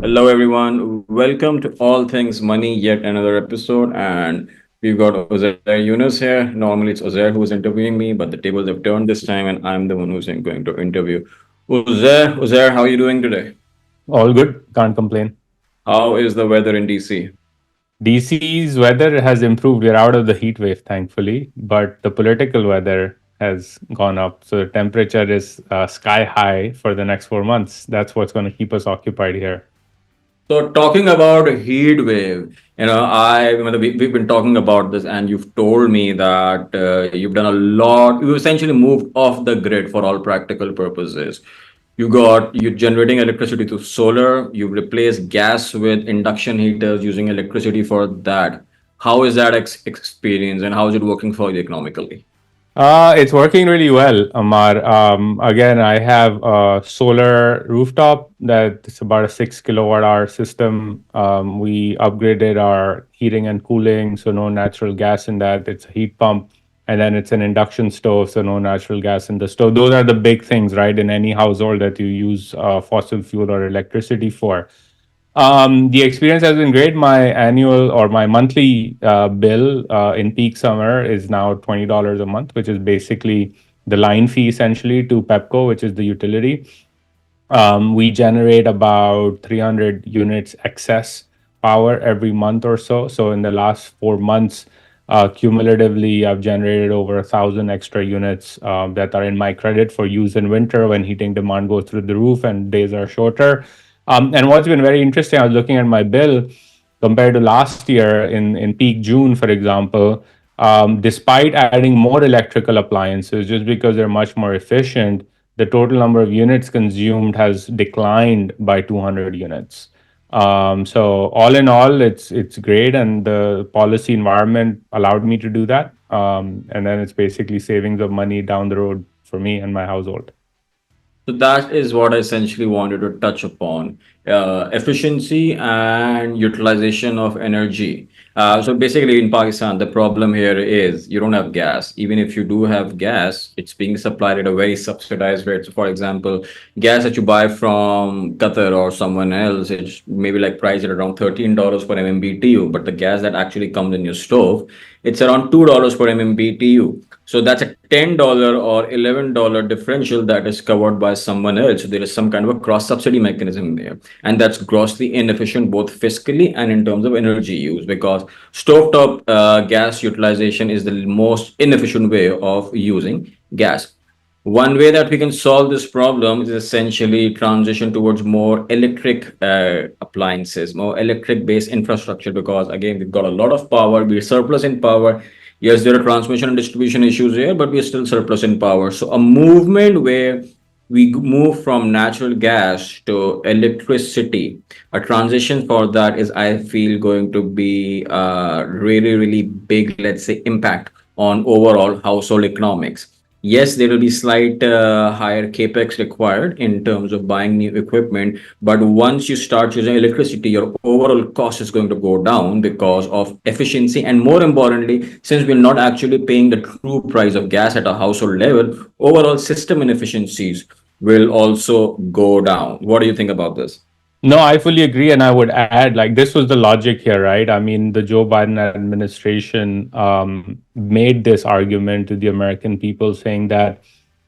Hello, everyone. Welcome to All Things Money, yet another episode. And we've got Uzair Younus here. Normally, it's Uzair who's interviewing me, but the tables have turned this time, and I'm the one who's going to interview Uzair, how are you doing today? All good, can't complain. How is the weather in DC? DC's weather has improved. We're out of the heat wave, thankfully, but the political weather has gone up. So the temperature is sky high for the next 4 months. That's what's going to keep us occupied here. So, talking about heat wave, we've been talking about this, and you've told me that you've done a lot. You essentially moved off the grid for all practical purposes. You're generating electricity through solar. You've replaced gas with induction heaters using electricity for that. How is that experience, and how is it working for you economically? It's working really well, Ammar. Again, I have a solar rooftop that's about a 6 kilowatt hour system. We upgraded our heating and cooling, so no natural gas in that. It's a heat pump. And then it's an induction stove, so no natural gas in the stove. Those are the big things, right, in any household that you use fossil fuel or electricity for. The experience has been great. My annual or my monthly bill in peak summer is now $20 a month, which is basically the line fee essentially to Pepco, which is the utility. We generate about 300 units excess power every month or so. So in the last 4 months, cumulatively, I've generated over 1,000 extra units that are in my credit for use in winter when heating demand goes through the roof and days are shorter. And what's been very interesting, I was looking at my bill compared to last year in peak June, for example, despite adding more electrical appliances, just because they're much more efficient, the total number of units consumed has declined by 200 units. So all in all, it's great, and the policy environment allowed me to do that. And then it's basically savings of money down the road for me and my household. So that is what I essentially wanted to touch upon efficiency and utilization of energy. So basically, in Pakistan, the problem here is you don't have gas. Even if you do have gas, it's being supplied at a very subsidized rate. So, for example, gas that you buy from Qatar or someone else, it's maybe like priced at around $13 per MMBTU, but the gas that actually comes in your stove, it's around $2 per MMBTU. So that's a $10 or $11 differential that is covered by someone else. So there is some kind of a cross subsidy mechanism there. And that's grossly inefficient both fiscally and in terms of energy use, because stovetop gas utilization is the most inefficient way of using gas. One way that we can solve this problem is essentially transition towards more electric appliances, more electric based infrastructure, because again, we've got a lot of power, we're surplus in power. Yes, there are transmission and distribution issues here, but we're still surplus in power. So, a movement where we move from natural gas to electricity, a transition for that is, I feel, going to be really, really big, let's say, impact on overall household economics. Yes, there will be slight higher capex required in terms of buying new equipment, but once you start using electricity, your overall cost is going to go down because of efficiency. And more importantly, since we're not actually paying the true price of gas at a household level, overall system inefficiencies will also go down. What do you think about this? No, I fully agree. And I would add, like, this was the logic here, right? I mean, the Joe Biden administration made this argument to the American people saying that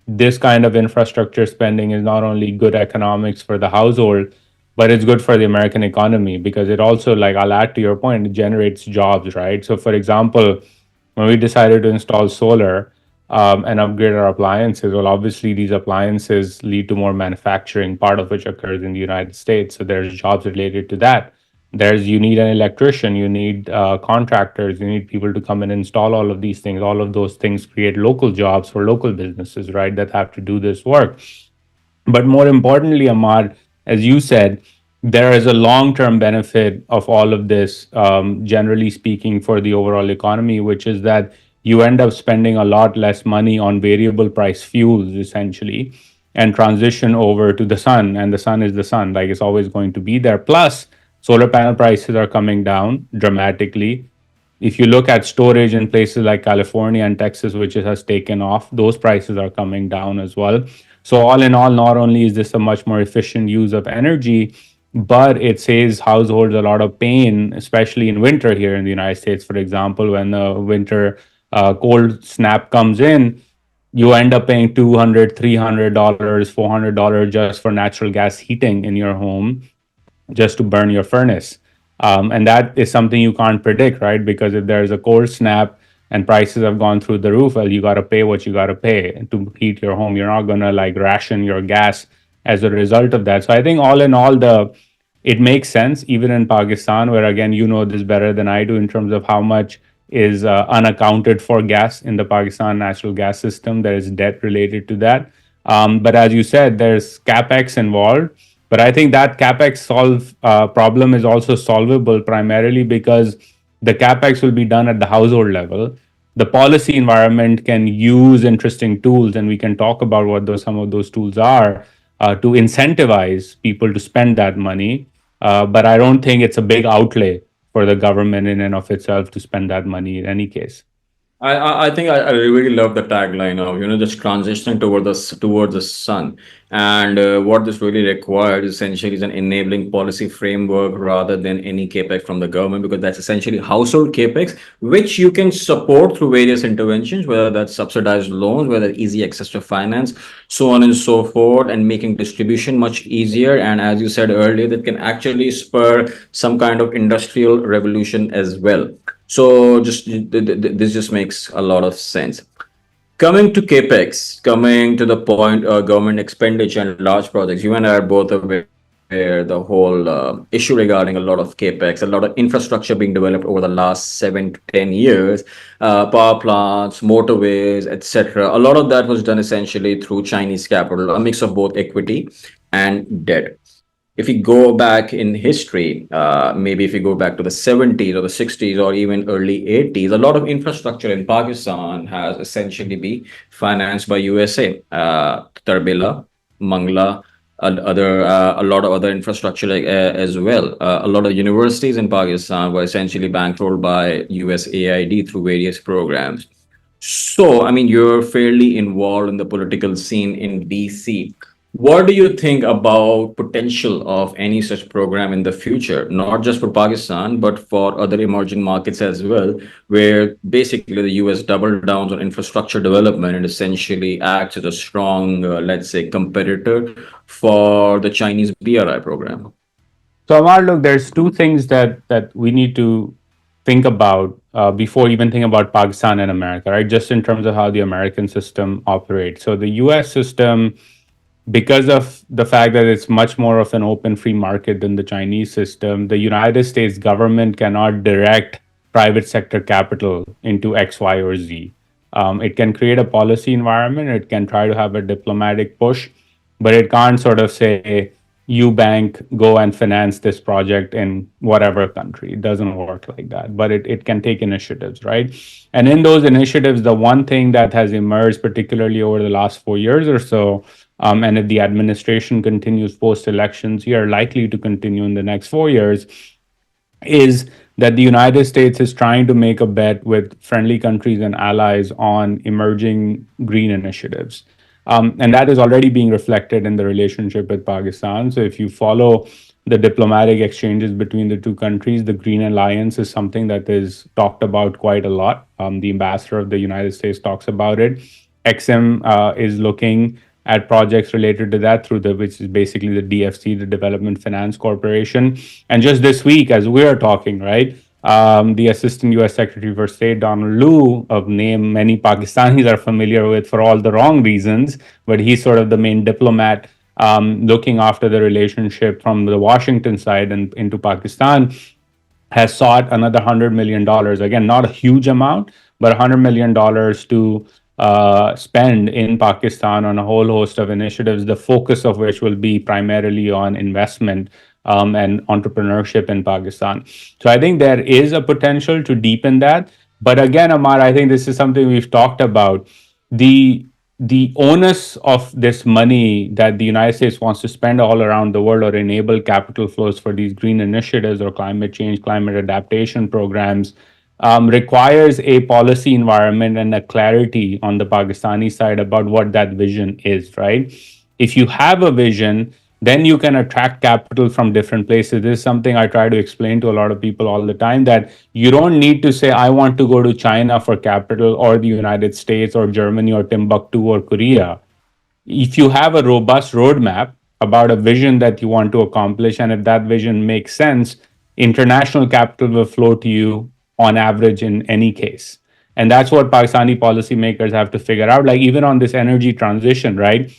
this kind of infrastructure spending is not only good economics for the household, but it's good for the American economy because it also, like, I'll add to your point, it generates jobs, right? So, for example, when we decided to install solar, and upgrade our appliances, well, obviously these appliances lead to more manufacturing, part of which occurs in the United States. So there's jobs related to that. There's you need an electrician, you need contractors, you need people to come and install all of these things. All of those things create local jobs for local businesses, right? That have to do this work. But more importantly, Ahmad, as you said, there is a long term benefit of all of this, generally speaking, for the overall economy, which is that you end up spending a lot less money on variable price fuels, essentially, and transition over to the sun. And the sun is the sun, like it's always going to be there. Plus, solar panel prices are coming down dramatically. If you look at storage in places like California and Texas, which it has taken off, those prices are coming down as well. So, all in all, not only is this a much more efficient use of energy, but it saves households a lot of pain, especially in winter here in the United States. For example, when the winter cold snap comes in, you end up paying $200, $300, $400 just for natural gas heating in your home, just to burn your furnace. And that is something you can't predict, right? Because if there's a cold snap and prices have gone through the roof, well, you got to pay what you got to pay to heat your home. You're not going to like ration your gas as a result of that. So I think all in all, it makes sense even in Pakistan, where again, you know this better than I do in terms of how much is unaccounted for gas in the Pakistan natural gas system. There is debt related to that. But as you said, there's capex involved. But I think that capex solve problem is also solvable primarily because the capex will be done at the household level. The policy environment can use interesting tools, and we can talk about what some of those tools are to incentivize people to spend that money. But I don't think it's a big outlay for the government in and of itself to spend that money in any case. I think I really love the tagline of just transitioning towards the sun, and what this really requires essentially is an enabling policy framework rather than any capex from the government, because that's essentially household capex which you can support through various interventions, whether that's subsidized loans, whether easy access to finance, so on and so forth, and making distribution much easier. And as you said earlier, that can actually spur some kind of industrial revolution as well. So this just makes a lot of sense. Coming to capex, coming to the point, government expenditure and large projects. You and I are both aware the whole issue regarding a lot of capex, a lot of infrastructure being developed over the last 7 to 10 years, power plants, motorways, etc. A lot of that was done essentially through Chinese capital, a mix of both equity and debt. If you go back in history, maybe if you go back to the 70s or the 60s or even early 80s, a lot of infrastructure in Pakistan has essentially been financed by USA, Tarbila, Mangla, a lot of other infrastructure as well. A lot of universities in Pakistan were essentially bankrolled by USAID through various programs. So, I mean, you're fairly involved in the political scene in DC. What do you think about potential of any such program in the future, not just for Pakistan, but for other emerging markets as well, where basically the US double downs on infrastructure development and essentially acts as a strong, let's say, competitor for the Chinese BRI program? So Amar, look, there's two things that we need to think about before even thinking about Pakistan and America, right? Just in terms of how the American system operates. So the U.S. system, because of the fact that it's much more of an open free market than the Chinese system, the United States government cannot direct private sector capital into X, Y, or Z. It can create a policy environment, it can try to have a diplomatic push, but it can't sort of say, you bank, go and finance this project in whatever country. It doesn't work like that, but it can take initiatives, right? And in those initiatives, the one thing that has emerged, particularly over the last 4 years or so, and if the administration continues post elections here, likely to continue in the next 4 years, is that the United States is trying to make a bet with friendly countries and allies on emerging green initiatives. And that is already being reflected in the relationship with Pakistan. So if you follow the diplomatic exchanges between the two countries, the Green Alliance is something that is talked about quite a lot. The ambassador of the United States talks about it. XM is looking at projects related to that through which is basically the DFC, the Development Finance Corporation. And just this week, as we are talking, right, the Assistant U.S. Secretary for State, Donald Lu, of name many Pakistanis are familiar with for all the wrong reasons, but he's sort of the main diplomat looking after the relationship from the Washington side and into Pakistan, has sought another $100 million. Again, not a huge amount, but $100 million to spend in Pakistan on a whole host of initiatives, the focus of which will be primarily on investment and entrepreneurship in Pakistan. So I think there is a potential to deepen that. But again, Amar, I think this is something we've talked about. The onus of this money that the United States wants to spend all around the world or enable capital flows for these green initiatives or climate change, climate adaptation programs requires a policy environment and a clarity on the Pakistani side about what that vision is, right? If you have a vision, then you can attract capital from different places. This is something I try to explain to a lot of people all the time, that you don't need to say, I want to go to China for capital, or the United States, or Germany, or Timbuktu, or Korea. If you have a robust roadmap about a vision that you want to accomplish, and if that vision makes sense, international capital will flow to you on average in any case. And that's what Pakistani policymakers have to figure out. Like, even on this energy transition, right?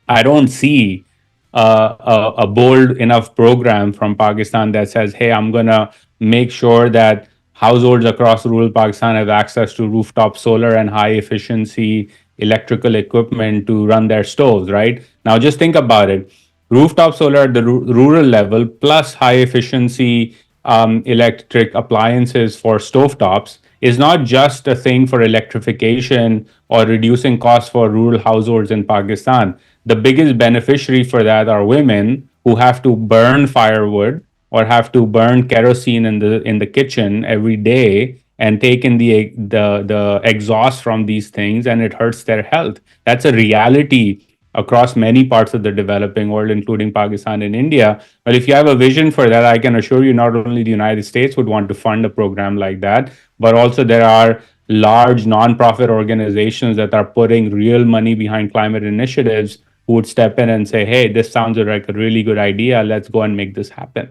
I don't see a bold enough program from Pakistan that says, hey, I'm going to make sure that households across rural Pakistan have access to rooftop solar and high efficiency electrical equipment to run their stoves, right? Now, just think about it. Rooftop solar at the rural level plus high efficiency electric appliances for stovetops is not just a thing for electrification or reducing costs for rural households in Pakistan. The biggest beneficiary for that are women who have to burn firewood or have to burn kerosene in the kitchen every day and take in the exhaust from these things, and it hurts their health. That's a reality across many parts of the developing world, including Pakistan and India. But if you have a vision for that, I can assure you not only the United States would want to fund a program like that, but also there are large nonprofit organizations that are putting real money behind climate initiatives who would step in and say, hey, this sounds like a really good idea. Let's go and make this happen.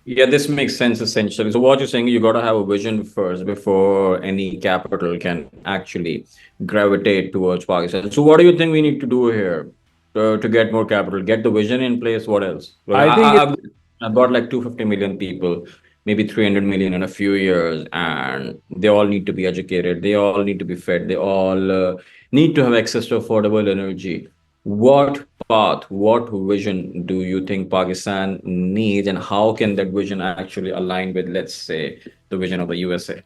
Yeah, this makes sense essentially. So what you're saying, you got to have a vision first before any capital can actually gravitate towards Pakistan. So what do you think we need to do here to get more capital? Get the vision in place. What else? Well, I think I've got like 250 million people, maybe 300 million in a few years, and they all need to be educated. They all need to be fed. They all need to have access to affordable energy. What path, what vision do you think Pakistan needs, and how can that vision actually align with, let's say, the vision of the USA?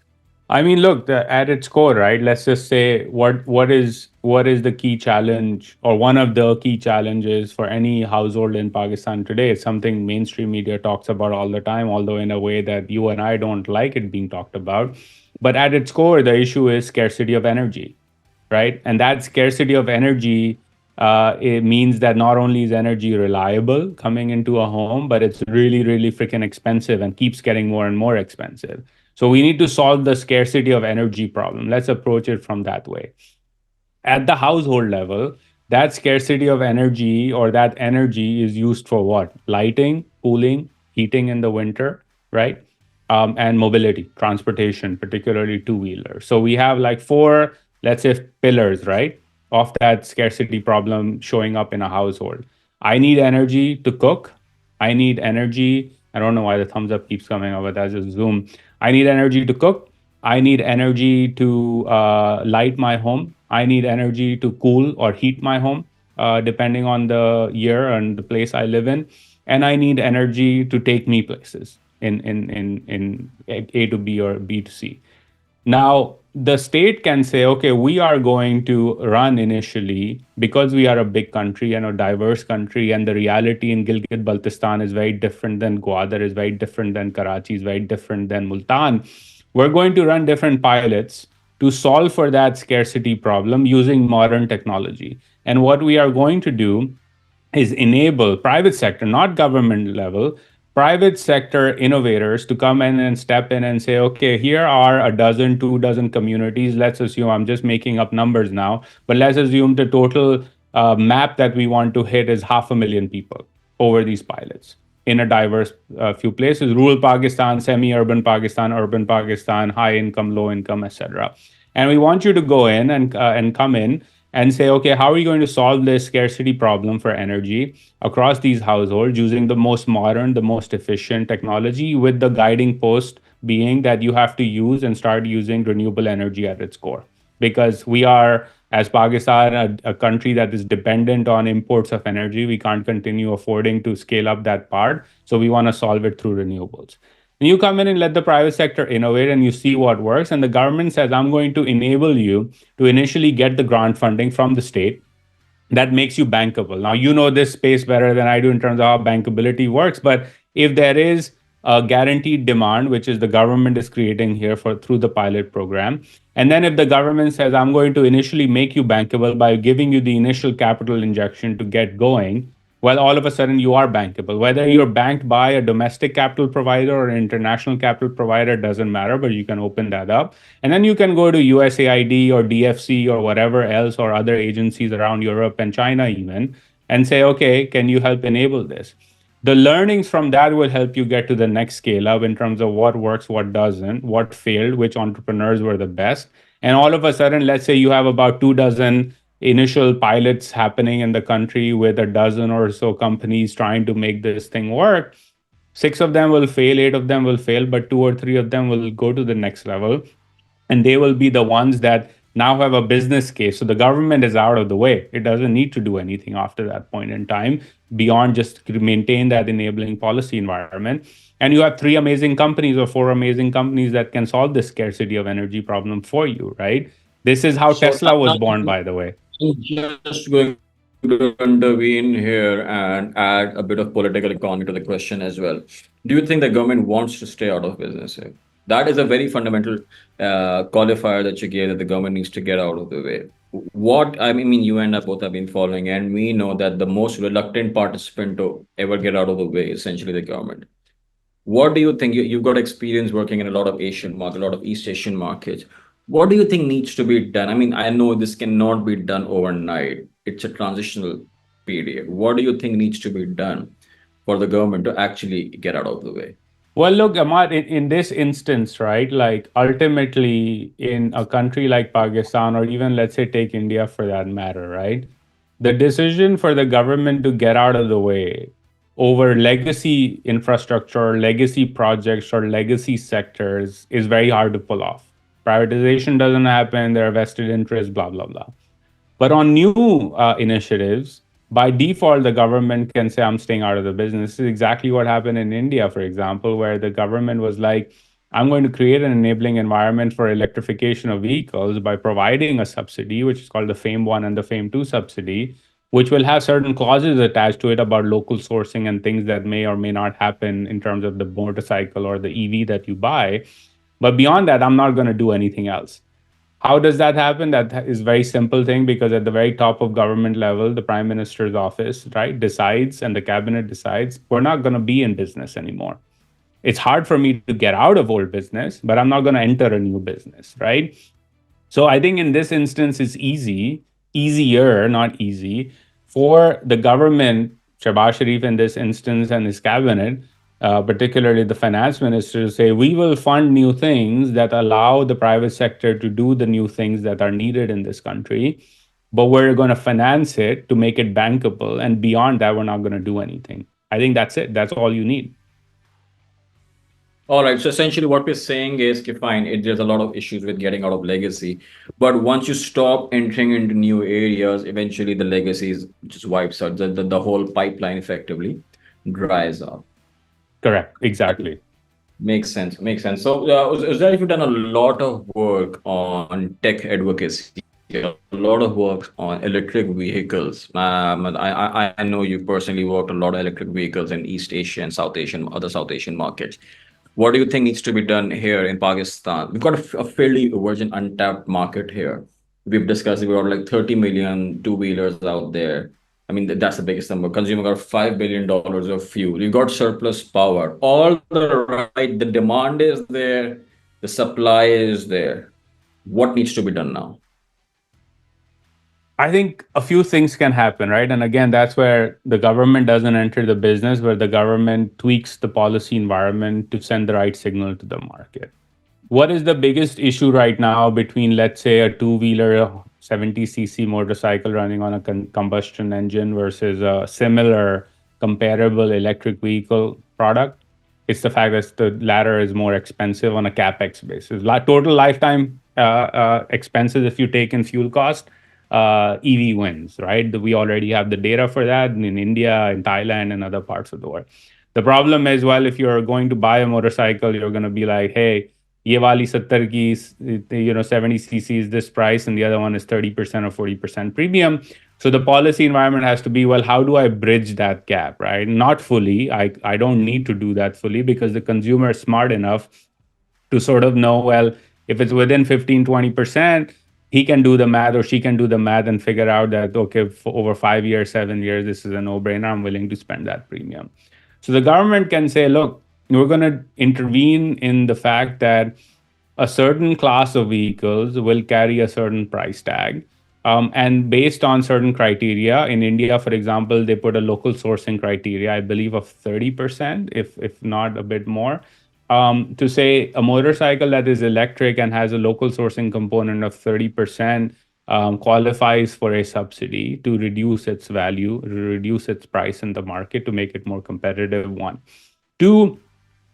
I mean, look, at its core, right? Let's just say what is the key challenge, or one of the key challenges for any household in Pakistan today. It's something mainstream media talks about all the time, although in a way that you and I don't like it being talked about. But at its core, the issue is scarcity of energy, right? And that scarcity of energy, it means that not only is energy reliable coming into a home, but it's really, really freaking expensive and keeps getting more and more expensive. So we need to solve the scarcity of energy problem. Let's approach it from that way. At the household level, that scarcity of energy, or that energy, is used for what? Lighting, cooling, heating in the winter, right? And mobility, transportation, particularly two wheelers. So we have like four, let's say, pillars, right, of that scarcity problem showing up in a household. I need energy to cook. I need energy. I don't know why the thumbs up keeps coming up, but that's just Zoom. I need energy to cook. I need energy to light my home. I need energy to cool or heat my home, depending on the year and the place I live in. And I need energy to take me places in A to B or B to C. Now, the state can say, okay, we are going to run initially, because we are a big country and a diverse country, and the reality in Gilgit Baltistan is very different than Gwadar, is very different than Karachi, is very different than Multan. We're going to run different pilots to solve for that scarcity problem using modern technology. And what we are going to do is enable private sector, not government level, private sector innovators to come in and step in and say, okay, here are a dozen, 2 dozen communities. Let's assume, I'm just making up numbers now, but let's assume the total map that we want to hit is 500,000 people over these pilots in a diverse few places: rural Pakistan, urban Pakistan, high income, low income, etc. And we want you to go in and come in and say, okay, how are we going to solve this scarcity problem for energy across these households using the most modern, the most efficient technology, with the guiding post being that you have to use and start using renewable energy at its core. Because we are, as Pakistan, a country that is dependent on imports of energy. We can't continue affording to scale up that part. So we want to solve it through renewables. And you come in and let the private sector innovate, and you see what works. And the government says, I'm going to enable you to initially get the grant funding from the state that makes you bankable. Now, you know this space better than I do in terms of how bankability works. But if there is a guaranteed demand, which is the government is creating here for through the pilot program, and then if the government says, I'm going to initially make you bankable by giving you the initial capital injection to get going, well, all of a sudden you are bankable. Whether you're banked by a domestic capital provider or an international capital provider doesn't matter, but you can open that up. And then you can go to USAID or DFC or whatever else or other agencies around Europe and China even and say, okay, can you help enable this? The learnings from that will help you get to the next scale up in terms of what works, what doesn't, what failed, which entrepreneurs were the best. And all of a sudden, let's say you have about 2 dozen initial pilots happening in the country with a dozen or so companies trying to make this thing work. 6 of them will fail, 8 of them will fail, but 2 or 3 of them will go to the next level, and they will be the ones that now have a business case. So the government is out of the way. It doesn't need to do anything after that point in time beyond just maintain that enabling policy environment. And you have 3 amazing companies or 4 amazing companies that can solve the scarcity of energy problem for you, right? This is how So Tesla was now born, by the way. I'm just going to intervene here and add a bit of political economy to the question as well. Do you think the government wants to stay out of business here? That is a very fundamental qualifier that you gave, that the government needs to get out of the way. What I mean, you and I both have been following, and we know that the most reluctant participant to ever get out of the way is essentially the government. What do you think? You've got experience working in a lot of Asian market, a lot of East Asian markets. What do you think needs to be done? I mean, I know this cannot be done overnight. It's a transitional period. What do you think needs to be done for the government to actually get out of the way? Well, look, Ammar, in this instance, right, like ultimately in a country like Pakistan, or even let's say take India for that matter, right, the decision for the government to get out of the way over legacy infrastructure, legacy projects, or legacy sectors is very hard to pull off. Privatization doesn't happen, there are vested interests, blah, blah, blah. But on new initiatives, by default, the government can say, I'm staying out of the business. This is exactly what happened in India, for example, where the government was like, I'm going to create an enabling environment for electrification of vehicles by providing a subsidy, which is called the FAME 1 and the FAME 2 subsidy, which will have certain clauses attached to it about local sourcing and things that may or may not happen in terms of the motorcycle or the EV that you buy. But beyond that, I'm not going to do anything else. How does that happen? That is a very simple thing, because at the very top of government level, the prime minister's office, right, decides, and the cabinet decides, we're not going to be in business anymore. It's hard for me to get out of old business, but I'm not going to enter a new business, right? So I think in this instance, it's easier, not easy, for the government, Shehbaz Sharif in this instance, and his cabinet, particularly the finance minister, to say, we will fund new things that allow the private sector to do the new things that are needed in this country, but we're going to finance it to make it bankable. And beyond that, we're not going to do anything. I think that's it. That's all you need. All right. So essentially, what we're saying is, okay, fine, there's a lot of issues with getting out of legacy, but once you stop entering into new areas, eventually the legacies just wipes out. The whole pipeline effectively dries up. Correct. Exactly. Makes sense. Makes sense. So, Uzair, if you've done a lot of work on tech advocacy, a lot of work on electric vehicles. And I know you personally worked on a lot of electric vehicles in East Asia and South Asian, other South Asian markets. What do you think needs to be done here in Pakistan? We've got a fairly virgin, untapped market here. We've discussed we've got like 30 million two-wheelers out there. I mean, that's the biggest number. Consumer got $5 billion of fuel. You got surplus power. All the right, the demand is there, the supply is there. What needs to be done now? I think a few things can happen, right? And again, that's where the government doesn't enter the business, where the government tweaks the policy environment to send the right signal to the market. What is the biggest issue right now between, let's say, a two-wheeler 70cc motorcycle running on a combustion engine versus a similar comparable electric vehicle product? It's the fact that the latter is more expensive on a capex basis. Total lifetime expenses, if you take in fuel cost, EV wins, right? We already have the data for that in India, in Thailand, and other parts of the world. The problem is, well, if you're going to buy a motorcycle, you're going to be like, hey, ye wali 70 ki, 70cc is this price, and the other one is 30% or 40% premium. So the policy environment has to be, well, how do I bridge that gap, right? Not fully. I don't need to do that fully, because the consumer is smart enough to sort of know, well, if it's within 15, 20%, he can do the math or she can do the math and figure out that, okay, for over 5 years, 7 years, this is a no-brainer. I'm willing to spend that premium. So the government can say, look, we're going to intervene in the fact that a certain class of vehicles will carry a certain price tag. And based on certain criteria, in India, for example, they put a local sourcing criteria, I believe, of 30%, if not a bit more, to say a motorcycle that is electric and has a local sourcing component of 30% qualifies for a subsidy to reduce its value, reduce its price in the market to make it more competitive. One. Two,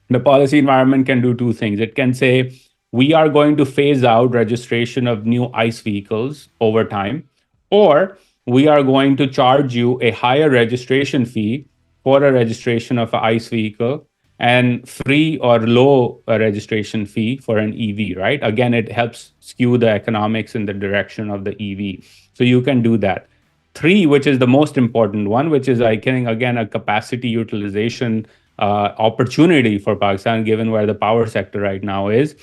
the policy environment can do two things. It can say, we are going to phase out registration of new ICE vehicles over time, or we are going to charge you a higher registration fee for a registration of an ICE vehicle and free or low registration fee for an EV, right? Again, it helps skew the economics in the direction of the EV. So you can do that. Three, which is the most important one, which is, I think, again, a capacity utilization opportunity for Pakistan, given where the power sector right now is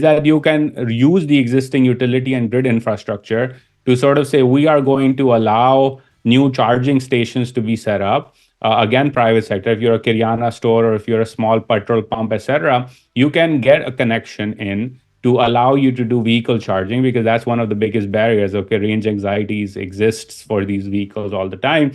that you can use the existing utility and grid infrastructure to sort of say, we are going to allow new charging stations to be set up. Again, private sector, if you're a Kiryana store or if you're a small petrol pump, etc., you can get a connection in to allow you to do vehicle charging, because that's one of the biggest barriers. Okay, range anxieties exists for these vehicles all the time.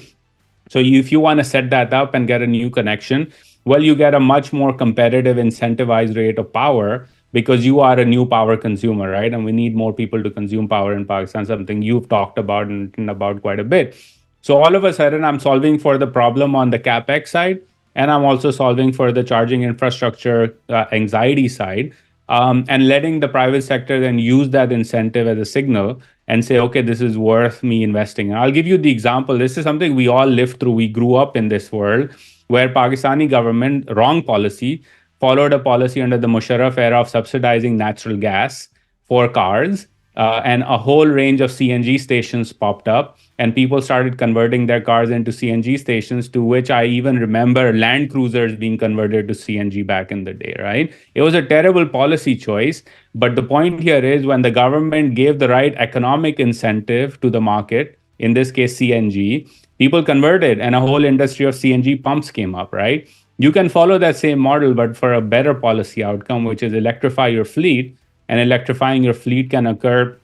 So if you want to set that up and get a new connection, well, you get a much more competitive incentivized rate of power because you are a new power consumer, right? And we need more people to consume power in Pakistan, something you've talked about and written about quite a bit. So all of a sudden, I'm solving for the problem on the CapEx side, and I'm also solving for the charging infrastructure anxiety side, and letting the private sector then use that incentive as a signal and say, okay, this is worth me investing. And I'll give you the example. This is something we all lived through. We grew up in this world where Pakistani government, wrong policy, followed a policy under the Musharraf era of subsidizing natural gas for cars, and a whole range of CNG stations popped up, and people started converting their cars into CNG stations, to which I even remember Land Cruisers being converted to CNG back in the day, right? It was a terrible policy choice, but the point here is, when the government gave the right economic incentive to the market, in this case CNG, people converted and a whole industry of CNG pumps came up, right? You can follow that same model, but for a better policy outcome, which is electrify your fleet. And electrifying your fleet can occur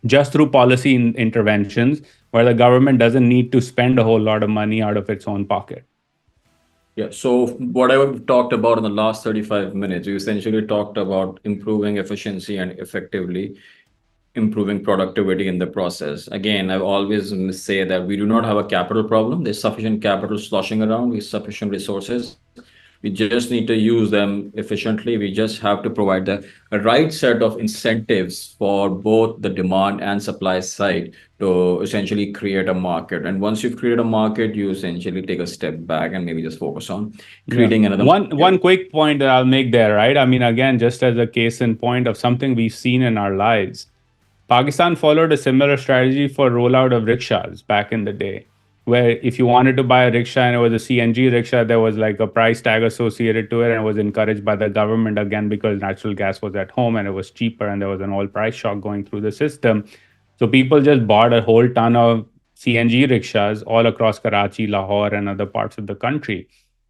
just through policy interventions where the government doesn't need to spend a whole lot of money out of its own pocket. Yeah. So what I've talked about in the last 35 minutes, we essentially talked about improving efficiency and effectively improving productivity in the process. Again, I always say that we do not have a capital problem. There's sufficient capital sloshing around with sufficient resources. We just need to use them efficiently. We just have to provide the right set of incentives for both the demand and supply side to essentially create a market. And once you've created a market, you essentially take a step back and maybe just focus on Yeah. creating another One market. quick point that I'll make there, right? I mean, again, just as a case in point of something we've seen in our lives, Pakistan followed a similar strategy for rollout of rickshaws back in the day, where if you wanted to buy a rickshaw and it was a CNG rickshaw, there was like a price tag associated to it, and it was encouraged by the government, again, because natural gas was at home and it was cheaper and there was an oil price shock going through the system. So people just bought a whole ton of CNG rickshaws all across Karachi, Lahore, and other parts of the country.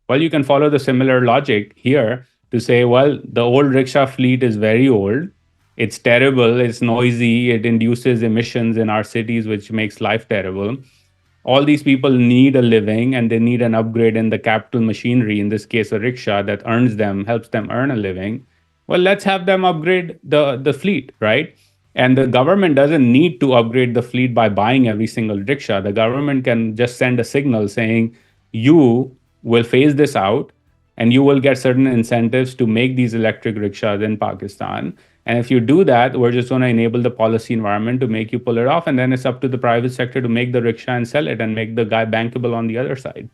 Well, you can follow the similar logic here to say, well, the old rickshaw fleet is very old. It's terrible. It's noisy. It induces emissions in our cities, which makes life terrible. All these people need a living and they need an upgrade in the capital machinery, in this case, a rickshaw that earns them, helps them earn a living. Well, let's have them upgrade the fleet, right? And the government doesn't need to upgrade the fleet by buying every single rickshaw. The government can just send a signal saying, you will phase this out and you will get certain incentives to make these electric rickshaws in Pakistan. And if you do that, we're just going to enable the policy environment to make you pull it off. And then it's up to the private sector to make the rickshaw and sell it and make the guy bankable on the other side.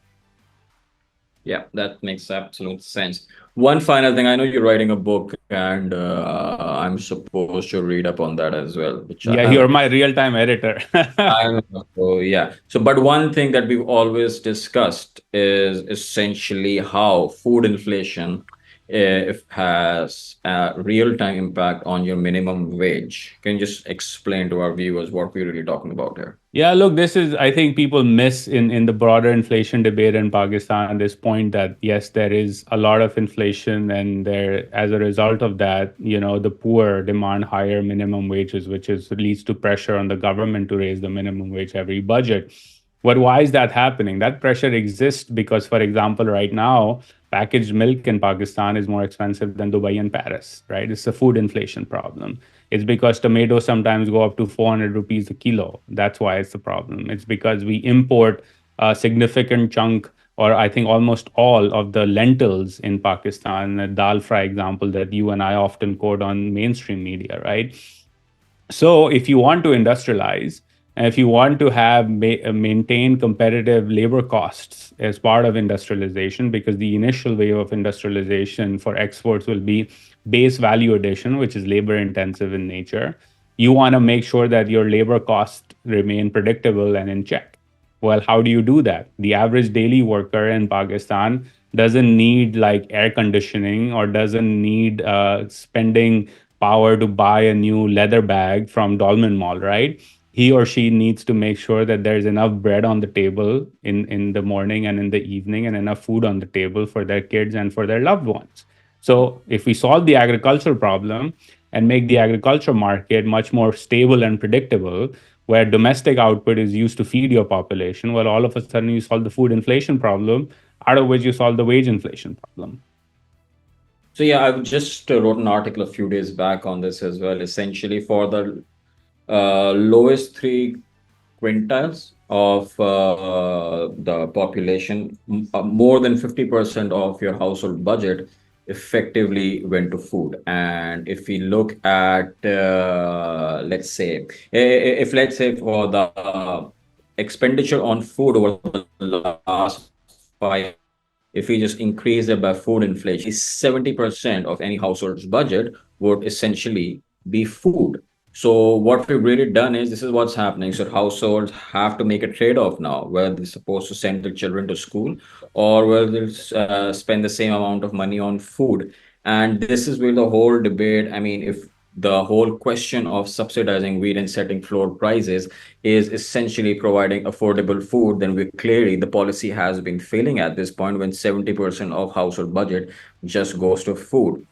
Yeah, that makes absolute sense. One final thing, I know you're writing a book, and I'm supposed to read up on that as well, which I Yeah, you're haven't. my real time editor. I know. So yeah. So, but one thing that we've always discussed is essentially how food inflation if has a real-time impact on your minimum wage. Can you just explain to our viewers what we're really talking about here? Yeah, look, this is, I think people miss in the broader inflation debate in Pakistan this point that yes, there is a lot of inflation, and there, as a result of that, the poor demand higher minimum wages, which is leads to pressure on the government to raise the minimum wage every budget. But why is that happening? That pressure exists because, for example, right now, packaged milk in Pakistan is more expensive than Dubai and Paris, right? It's a food inflation problem. It's because tomatoes sometimes go up to 400 rupees a kilo. That's why it's a problem. It's because we import a significant chunk, or I think almost all of the lentils in Pakistan, the dal fry example that you and I often quote on mainstream media, right? So if you want to industrialize, and if you want to have maintain competitive labor costs as part of industrialization, because the initial wave of industrialization for exports will be base value addition, which is labor intensive in nature, you want to make sure that your labor costs remain predictable and in check. Well, how do you do that? The average daily worker in Pakistan doesn't need like air conditioning, or doesn't need spending power to buy a new leather bag from Dolman Mall, right? He or she needs to make sure that there's enough bread on the table in the morning and in the evening, and enough food on the table for their kids and for their loved ones. So if we solve the agricultural problem and make the agriculture market much more stable and predictable, where domestic output is used to feed your population, well, all of a sudden you solve the food inflation problem, out of which you solve the wage inflation problem. So yeah, I just wrote an article a few days back on this as well. Essentially, for the lowest three quintiles of the population, more than 50% of your household budget effectively went to food. And if we look at, let's say, if let's say for the expenditure on food over the last 5 years, if we just increase it by food inflation, 70% of any household's budget would essentially be food. So what we've really done is, this is what's happening. So households have to make a trade-off now, whether they're supposed to send their children to school, or whether they'll spend the same amount of money on food. And this is where the whole debate, I mean, if the whole question of subsidizing wheat and setting floor prices is essentially providing affordable food, then we clearly the policy has been failing at this point, when 70% of household budget just goes to food.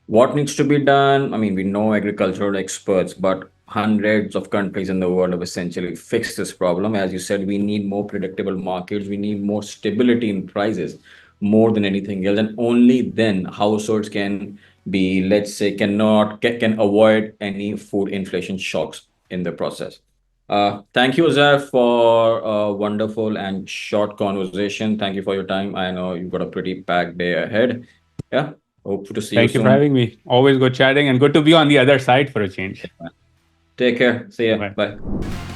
What needs to be done? I mean, we know agricultural experts, but hundreds of countries in the world have essentially fixed this problem. As you said, we need more predictable markets. We need more stability in prices more than anything else. And only then households can be, let's say, can avoid any food inflation shocks in the process. Thank you, Uzair, for a wonderful and short conversation. Thank you for your time. I know you've got a pretty packed day ahead. Yeah, hope to see you Thank you for soon. having me. Always good chatting, and good to be on the other side for a change. Take care. See ya. Bye. Bye.